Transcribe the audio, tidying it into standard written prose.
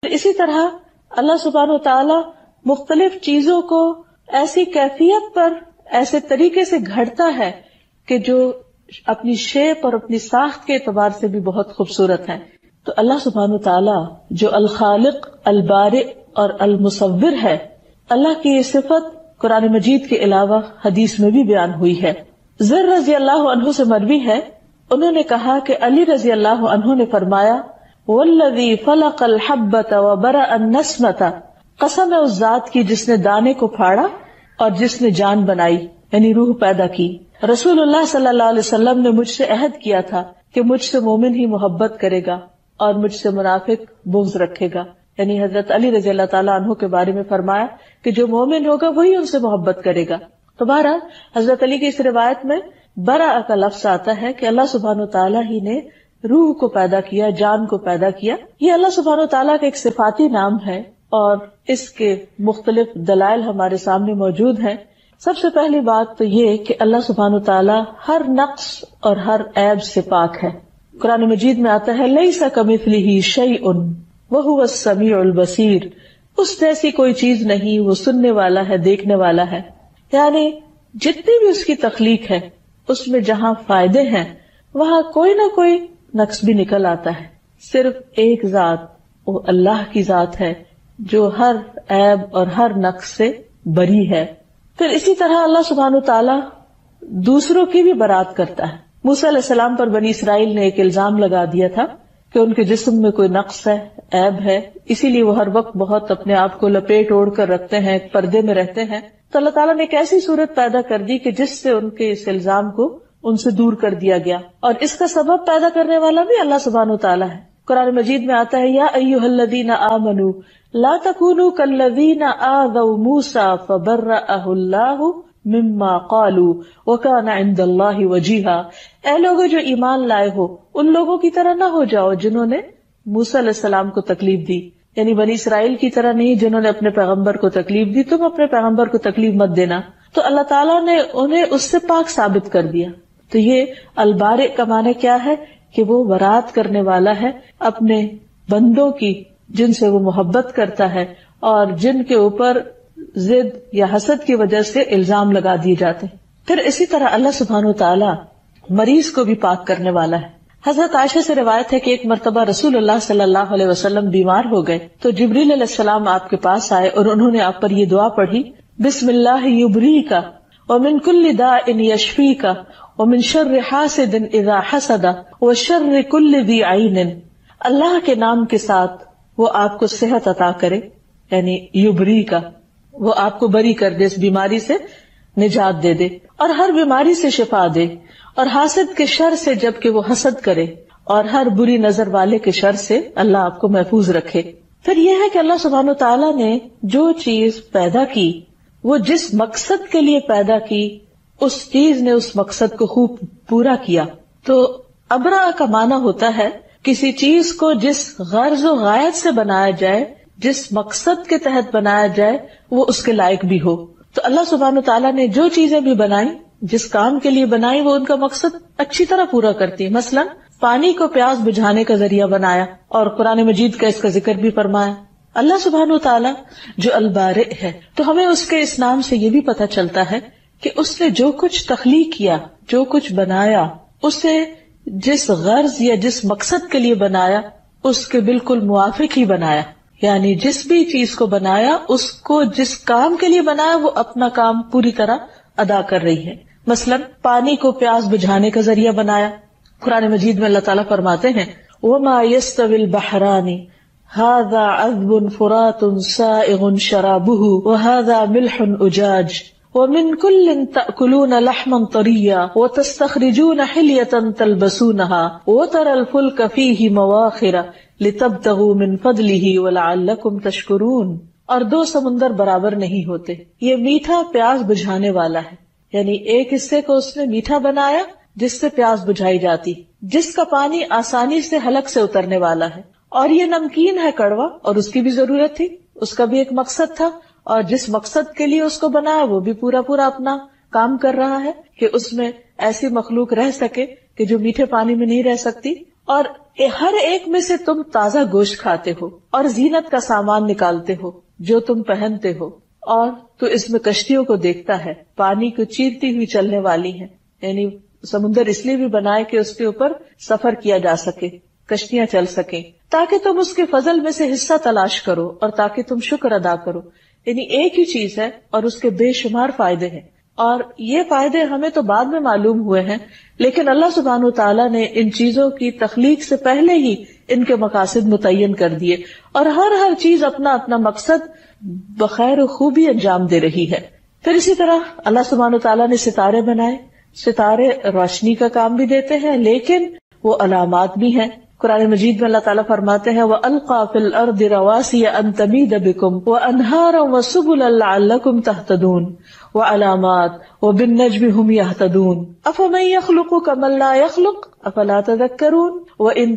اسی طرح اللہ سبحانہ و تعالی مختلف چیزوں کو ایسی کیفیت پر ایسے طریقے سے گھڑتا ہے کہ جو اپنی شیپ اور اپنی ساخت کے اعتبار سے بھی بہت خوبصورت ہے. تو اللہ سبحانہ و تعالی جو الخالق، البارئ اور المصور ہے، اللہ کی یہ صفت قرآن مجید کے علاوہ حدیث میں بھی بیان ہوئی ہے. زر رضی اللہ عنہ سے مروی ہے، انہوں نے کہا کہ علی رضی اللہ عنہ نے فرمایا، والذی فلق الحبۃ وبرأ النسمۃ، قسم ہے اس ذات کی جس نے دانے کو پھاڑا اور جس نے جان بنائی، یعنی روح پیدا کی. رسول اللہ صلی اللہ علیہ وسلم نے مجھ سے عہد کیا تھا کہ مجھ سے مومن ہی محبت کرے گا اور مجھ سے منافق بغض رکھے گا. یعنی حضرت علی رضی اللہ تعالیٰ عنہ کے بارے میں فرمایا کہ جو مومن ہوگا وہی ان سے محبت کرے گا. تو بہرحال حضرت علی کی اس روایت میں برا کا لفظ آتا ہے کہ اللہ سبحانہ و تعالیٰ ہی نے روح کو پیدا کیا، جان کو پیدا کیا. یہ اللہ سبحانہ و تعالیٰ کا ایک صفاتی نام ہے اور اس کے مختلف دلائل ہمارے سامنے موجود ہیں. سب سے پہلی بات تو یہ کہ اللہ سبحانہ و تعالیٰ ہر نقص اور ہر عیب سے پاک ہے. قرآن مجید میں آتا ہے لیس کمثلہ شیء وہو السمیع البصیر، اس جیسی کوئی چیز نہیں، وہ سننے والا ہے، دیکھنے والا ہے. یعنی جتنی بھی اس کی تخلیق ہے اس میں جہاں فائدے ہیں وہاں کوئی نہ کوئی نقص بھی نکل آتا ہے. صرف ایک ذات، وہ اللہ کی ذات ہے جو ہر عیب اور ہر نقص سے بری ہے. پھر اسی طرح اللہ سبحانہ تعالیٰ دوسروں کی بھی برات کرتا ہے. موسیٰ علیہ السلام پر بنی اسرائیل نے ایک الزام لگا دیا تھا کہ ان کے جسم میں کوئی نقص ہے، عیب ہے، اسی لیے وہ ہر وقت بہت اپنے آپ کو لپیٹ اوڑھ کر رکھتے ہیں، پردے میں رہتے ہیں. تو اللہ تعالیٰ نے ایک ایسی صورت پیدا کر دی کہ جس سے ان کے اس الزام کو ان سے دور کر دیا گیا، اور اس کا سبب پیدا کرنے والا بھی اللہ سبحانہ تعالیٰ ہے. قرآن مجید میں آتا ہے یا ایھا الذین آمنوا لا تکونوا کالذین آذوا موسیٰ فبرأہ اللہ مما قالوا وکان عند اللہ وجیہا. اے لوگوں جو ایمان لائے ہو، ان لوگوں کی طرح نہ ہو جاؤ جنہوں نے موسیٰ علیہ السلام کو تکلیف دی. یعنی بنی اسرائیل کی طرح نہیں جنہوں نے اپنے پیغمبر کو تکلیف دی، تم اپنے پیغمبر کو تکلیف مت دینا. تو اللہ تعالیٰ نے انہیں اس سے پاک ثابت کر دیا. تو یہ البارئ کا معنی کیا ہے کہ وہ برات کرنے والا ہے اپنے بندوں کی جن سے وہ محبت کرتا ہے اور جن کے اوپر ضد یا حسد کی وجہ سے الزام لگا دیے جاتے ہیں. پھر اسی طرح اللہ سبحانہ وتعالی مریض کو بھی پاک کرنے والا ہے. حضرت عائشہ سے روایت ہے کہ ایک مرتبہ رسول اللہ صلی اللہ علیہ وسلم بیمار ہو گئے تو جبریل علیہ السلام آپ کے پاس آئے اور انہوں نے آپ پر یہ دعا پڑھی، بسم اللہ یبریک ومن کل داء یشفیک ومن شر حاسد اذا حسد وشر کل ذی عین. اللہ کے نام کے ساتھ وہ آپ کو صحت عطا کرے، یعنی یبریک، وہ آپ کو بری کر دے، اس بیماری سے نجات دے دے اور ہر بیماری سے شفا دے، اور حاسد کے شر سے جبکہ وہ حسد کرے، اور ہر بری نظر والے کے شر سے اللہ آپ کو محفوظ رکھے. پھر یہ ہے کہ اللہ سبحانہ تعالیٰ نے جو چیز پیدا کی وہ جس مقصد کے لیے پیدا کی اس چیز نے اس مقصد کو خوب پورا کیا. تو ابرا کا معنی ہوتا ہے کسی چیز کو جس غرض و غایت سے بنایا جائے، جس مقصد کے تحت بنایا جائے، وہ اس کے لائق بھی ہو. تو اللہ سبحانہ تعالیٰ نے جو چیزیں بھی بنائی، جس کام کے لیے بنائی، وہ ان کا مقصد اچھی طرح پورا کرتی ہے. مثلا پانی کو پیاس بجھانے کا ذریعہ بنایا اور قرآن مجید کا اس کا ذکر بھی فرمایا. اللہ سبحانہ تعالیٰ جو البارئ ہے، تو ہمیں اس کے اس نام سے یہ بھی پتہ چلتا ہے کہ اس نے جو کچھ تخلیق کیا، جو کچھ بنایا، اسے جس غرض یا جس مقصد کے لیے بنایا اس کے بالکل موافق ہی بنایا. یعنی جس بھی چیز کو بنایا، اس کو جس کام کے لیے بنایا وہ اپنا کام پوری طرح ادا کر رہی ہے. مثلا پانی کو پیاس بجھانے کا ذریعہ بنایا. قرآن مجید میں اللہ تعالیٰ فرماتے ہیں وَمَا يَسْتَوِي الْبَحْرَانِ هَذَا عَذْبٌ فُرَاتٌ سَائِغٌ شَرَابُهُ وَهَذَا مِلْحٌ أُجَاجٌ وَمِنْ كُلٍّ تَأْكُلُونَ لَحْمًا طَرِيًّا وَتَسْتَخْرِجُونَ حِلْيَةً تَلْبَسُونَهَا وَتَرَى الْفُلْكَ فِيهِ مَوَاخِرَ لِتَبْتَغُوا مِنْ فَضْلِهِ وَلَعَلَّكُمْ تَشْكُرُونَ. اور دو سمندر برابر نہیں ہوتے. یہ میٹھا پیاس بجھانے والا ہے، یعنی ایک حصے کو اس نے میٹھا بنایا جس سے پیاس بجھائی جاتی، جس کا پانی آسانی سے حلق سے اترنے والا ہے، اور یہ نمکین ہے کڑوا، اور اس کی بھی ضرورت تھی، اس کا بھی ایک مقصد تھا، اور جس مقصد کے لیے اس کو بنایا وہ بھی پورا اپنا کام کر رہا ہے کہ اس میں ایسی مخلوق رہ سکے کہ جو میٹھے پانی میں نہیں رہ سکتی. اور ہر ایک میں سے تم تازہ گوشت کھاتے ہو اور زینت کا سامان نکالتے ہو جو تم پہنتے ہو، اور تو اس میں کشتیوں کو دیکھتا ہے، پانی کو چیرتی ہوئی چلنے والی ہیں، یعنی سمندر اس لیے بھی بنائے کہ اس کے اوپر سفر کیا جا سکے، کشتیاں چل سکیں، تاکہ تم اس کے فضل میں سے حصہ تلاش کرو اور تاکہ تم شکر ادا کرو. یعنی ایک ہی چیز ہے اور اس کے بے شمار فائدے ہیں، اور یہ فائدے ہمیں تو بعد میں معلوم ہوئے ہیں، لیکن اللہ سبحانہ وتعالیٰ نے ان چیزوں کی تخلیق سے پہلے ہی ان کے مقاصد متعین کر دیے، اور ہر چیز اپنا اپنا مقصد بخیر و خوبی انجام دے رہی ہے. پھر اسی طرح اللہ سبحانہ وتعالیٰ نے ستارے بنائے. ستارے روشنی کا کام بھی دیتے ہیں لیکن وہ علامات بھی ہیں. قرآن مجید میں اللہ تعالیٰ فرماتے ہیں وَأَلْقَى فِي الْأَرْضِ رَوَاسِيَ أَن تَمِيدَ بِكُمْ وَأَنْهَارًا وَسُبُلًا لَعَلَّكُمْ تَهْتَدُونَ وَعَلَامَاتٍ وَبِالنَّجْمِ هُمْ يَهْتَدُونَ أَفَمَن يَخْلُقُ كَمَن لَّا يَخْلُقُ أَفَلَا تَذَكَّرُونَ وَإِن